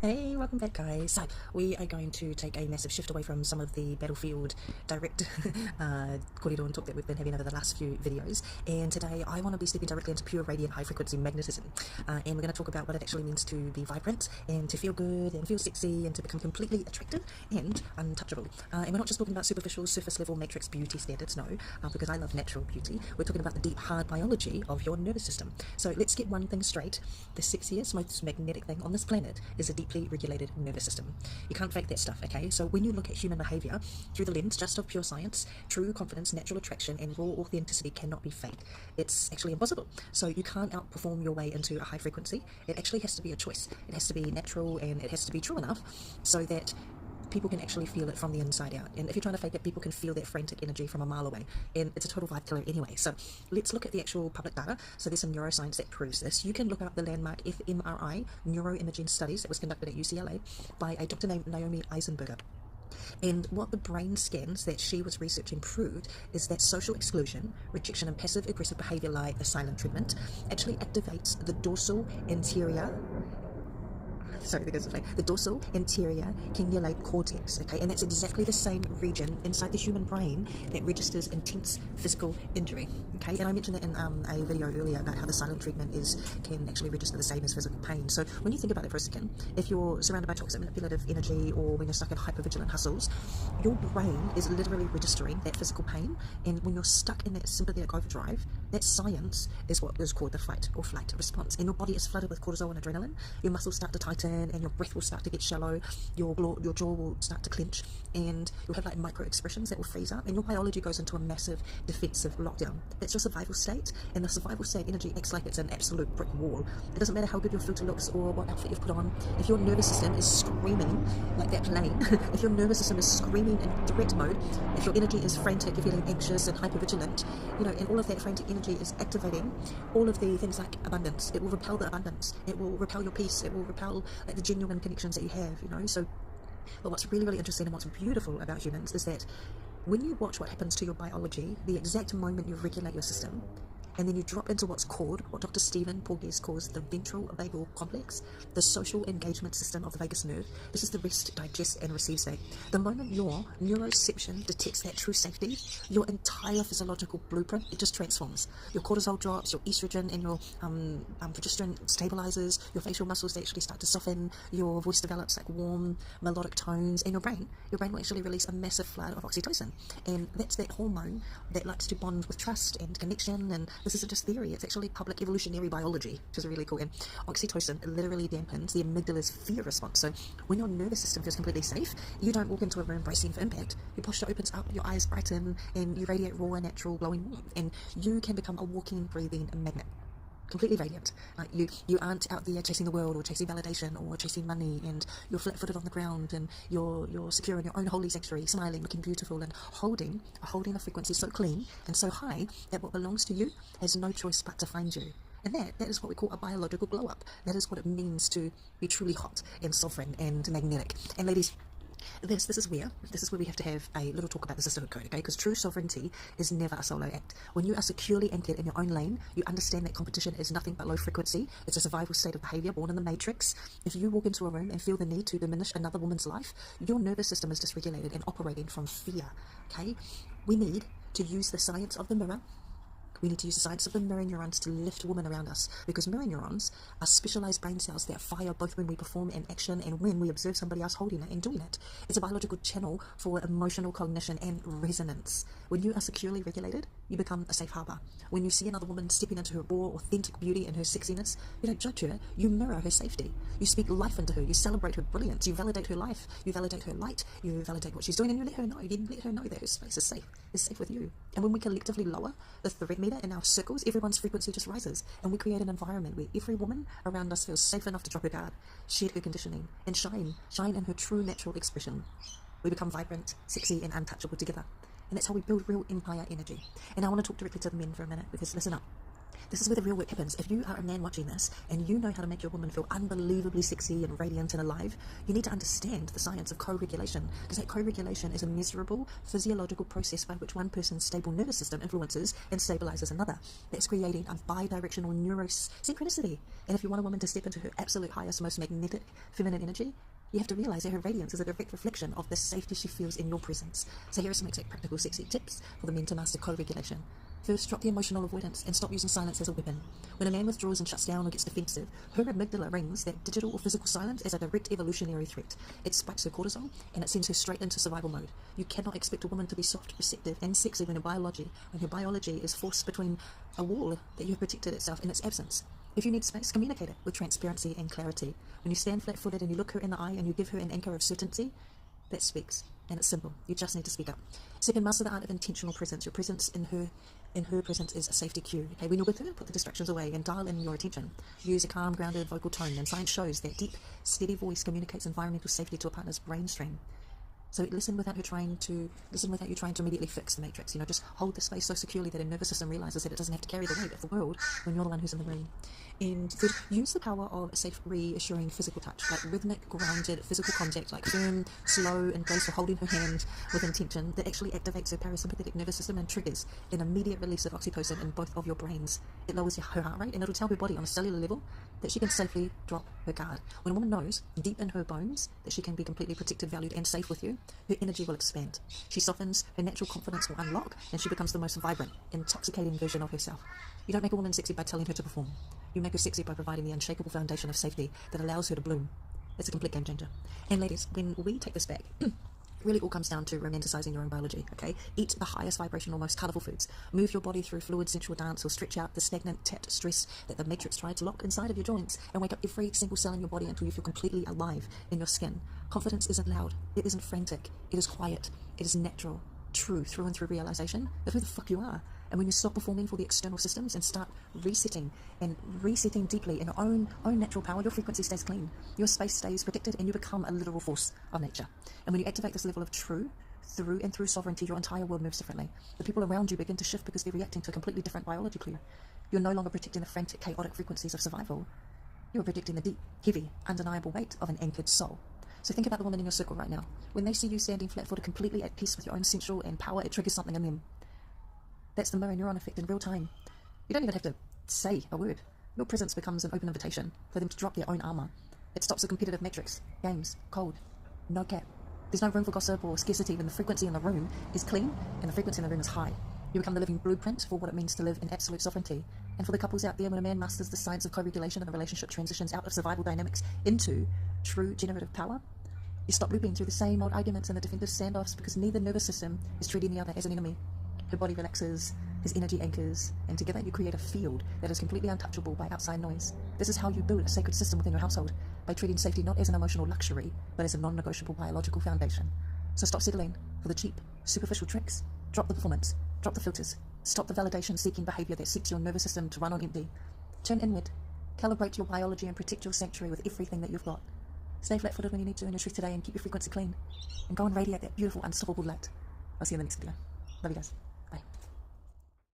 Hey, welcome back guys. So we are going to take a massive shift away from some of the battlefield direct corridor and talk that we've been having over the last few videos, and today I want to be stepping directly into pure radiant high frequency magnetism, and we're going to talk about what it actually means to be vibrant and to feel good and feel sexy and to become completely attractive and untouchable. And we're not just talking about superficial surface level matrix beauty standards, no, because I love natural beauty. We're talking about the deep hard biology of your nervous system. So let's get one thing straight: the sexiest, most magnetic thing on this planet is a deeply regulated nervous system. You can't fake that stuff, okay? So when you look at human behavior through the lens just of pure science, true confidence, natural attraction, and raw authenticity cannot be faked. It's actually impossible. So you can't outperform your way into a high frequency. It actually has to be a choice. It has to be natural and it has to be true enough so that people can actually feel it from the inside out. And if you're trying to fake it, people can feel that frantic energy from a mile away, and it's a total vibe killer anyway. So let's look at the actual public data. So there's some neuroscience that proves this. You can look up the landmark fMRI neuroimaging studies that was conducted at UCLA by a doctor named Naomi Eisenberger. And what the brain scans that she was researching proved is that social exclusion, rejection, and passive aggressive behavior like the silent treatment actually activates the dorsal anterior the dorsal anterior cingulate cortex, okay, and that's exactly the same region inside the human brain that registers intense physical injury, okay. And I mentioned that in a video earlier about how the silent treatment can actually register the same as physical pain. So when you think about it for a second, if you're surrounded by toxic manipulative energy or when you're stuck in hypervigilant hustles, your brain is literally registering that physical pain, and when you're stuck in that sympathetic overdrive, that science is what is called the fight or flight response, and your body is flooded with cortisol and adrenaline. Your muscles start to tighten and your breath will start to get shallow, your jaw will start to clench, and you'll have like micro expressions that will freeze up, and your biology goes into a massive defensive lockdown. That's your survival state, and the survival state energy acts like it's an absolute brick wall. It doesn't matter how good your filter looks or what outfit you've put on. If your nervous system is screaming like that plane, if your nervous system is screaming in threat mode, if your energy is frantic, you're feeling anxious and hypervigilant, and all of that frantic energy is activating all of the things like abundance. It will repel the abundance, it will repel your peace, it will repel like the genuine connections that you have. So but what's really, really interesting and what's beautiful about humans is that when you watch what happens to your biology, the exact moment you regulate your system, and then you drop into what Dr. Stephen Porges calls the ventral vagal complex, the social engagement system of the vagus nerve. This is the rest, digest, and receive state. The moment your neuroception detects that true safety, your entire physiological blueprint, it just transforms. Your cortisol drops, your estrogen and your progesterone stabilizes, your facial muscles, they actually start to soften, your voice develops like warm, melodic tones, and your brain will actually release a massive flood of oxytocin. And that's that hormone that likes to bond with trust and connection, and this isn't just theory, it's actually public evolutionary biology, which is really cool. And oxytocin literally dampens the amygdala's fear response. So when your nervous system feels completely safe, you don't walk into a room bracing for impact. Your posture opens up, your eyes brighten, and you radiate raw, natural, glowing warmth. And you can become a walking, breathing magnet. Completely radiant. Like you aren't out there chasing the world or chasing validation or chasing money, and you're flat-footed on the ground, and you're secure in your own holy sanctuary, smiling, looking beautiful, and holding a frequency so clean and so high that what belongs to you has no choice but to find you. And that is what we call a biological glow-up. That is what it means to be truly hot and sovereign and magnetic. And ladies, this is where we have to have a little talk about the sisterhood code, okay? Because true sovereignty is never a solo act. When you are securely anchored in your own lane, you understand that competition is nothing but low frequency. It's a survival state of behavior born in the matrix. If you walk into a room and feel the need to diminish another woman's life, your nervous system is dysregulated and operating from fear, okay? We need to use the science of the mirror. We need to use the science of the mirror neurons to lift women around us, because mirror neurons are specialized brain cells that fire both when we perform an action and when we observe somebody else holding it and doing it. It's a biological channel for emotional cognition and resonance. When you are securely regulated, you become a safe harbor. When you see another woman stepping into her raw, authentic beauty and her sexiness, you don't judge her, you mirror her safety. You speak life into her, you celebrate her brilliance, you validate her life, you validate her light, you validate what she's doing, and you let her know. You let her know that her space is safe with you. And when we collectively lower the threat meter in our circles, everyone's frequency just rises, and we create an environment where every woman around us feels safe enough to drop her guard, shed her conditioning, and shine in her true natural expression. We become vibrant, sexy, and untouchable together. And that's how we build real empire energy. And I want to talk directly to the men for a minute, because listen up. This is where the real work happens. If you are a man watching this and you know how to make your woman feel unbelievably sexy and radiant and alive, you need to understand the science of co-regulation, because that co-regulation is a measurable physiological process by which one person's stable nervous system influences and stabilizes another. That's creating a bi-directional neurosynchronicity. And if you want a woman to step into her absolute highest, most magnetic feminine energy, you have to realize that her radiance is a direct reflection of the safety she feels in your presence. So here are some exact practical sexy tips for the men to master co-regulation. First, drop the emotional avoidance and stop using silence as a weapon. When a man withdraws and shuts down or gets defensive, her amygdala rings that digital or physical silence as a direct evolutionary threat. It spikes her cortisol and it sends her straight into survival mode. You cannot expect a woman to be soft, receptive and sexy when her biology is forced between a wall that you have protected itself in its absence. If you need space, communicate it with transparency and clarity. When you stand flat-footed and you look her in the eye and you give her an anchor of certainty, that speaks. And it's simple. You just need to speak up. Second, master the art of intentional presence. Your presence in her presence is a safety cue. Okay, when you're with her, put the distractions away and dial in your attention. Use a calm, grounded vocal tone. And science shows that deep, steady voice communicates environmental safety to a partner's brain stream. So listen without you trying to immediately fix the matrix. Just hold the space so securely that her nervous system realizes that it doesn't have to carry the weight of the world when you're the one who's in the room. And third, use the power of safe, reassuring physical touch, like rhythmic, grounded physical contact, like firm, slow, and graceful holding her hand with intention that actually activates her parasympathetic nervous system and triggers an immediate release of oxytocin in both of your brains. It lowers her heart rate and it'll tell her body on a cellular level that she can safely drop her guard. When a woman knows deep in her bones that she can be completely protected, valued, and safe with you, her energy will expand. She softens, her natural confidence will unlock, and she becomes the most vibrant, intoxicating version of herself. You don't make a woman sexy by telling her to perform. You make her sexy by providing the unshakable foundation of safety that allows her to bloom. It's a complete game changer. And ladies, when we take this back, really all comes down to romanticizing your own biology, okay? Eat the highest vibrational, most colorful foods. Move your body through fluid sensual dance or stretch out the stagnant, tapped stress that the matrix tried to lock inside of your joints, and wake up every single cell in your body until you feel completely alive in your skin. Confidence isn't loud. It isn't frantic. It is quiet. It is natural, true, through and through realization of who the fuck you are. And when you stop performing for the external systems and start resetting deeply in your own natural power, your frequency stays clean, your space stays protected, and you become a literal force of nature. And when you activate this level of true, through and through sovereignty, your entire world moves differently. The people around you begin to shift because they're reacting to a completely different biology clue. You're no longer protecting the frantic, chaotic frequencies of survival. You're protecting the deep, heavy, undeniable weight of an anchored soul. So think about the woman in your circle right now. When they see you standing flat-footed, completely at peace with your own sensual and power, it triggers something in them. That's the mirror neuron effect in real time. You don't even have to say a word. Your presence becomes an open invitation for them to drop their own armor. It stops the competitive matrix, games, cold, no cap. There's no room for gossip or scarcity when the frequency in the room is clean and the frequency in the room is high. You become the living blueprint for what it means to live in absolute sovereignty. And for the couples out there, when a man masters the science of co-regulation and the relationship transitions out of survival dynamics into true generative power, you stop looping through the same old arguments and the defensive standoffs because neither nervous system is treating the other as an enemy. Her body relaxes, his energy anchors, and together you create a field that is completely untouchable by outside noise. This is how you build a sacred system within your household, by treating safety not as an emotional luxury, but as a non-negotiable biological foundation. So stop settling for the cheap, superficial tricks. Drop the performance, drop the filters, stop the validation-seeking behavior that sets your nervous system to run on empty. Turn inward, calibrate your biology and protect your sanctuary with everything that you've got. Stay flat-footed when you need to in your truth today and keep your frequency clean. And go and radiate that beautiful, unstoppable light. I'll see you in the next video. Love you guys.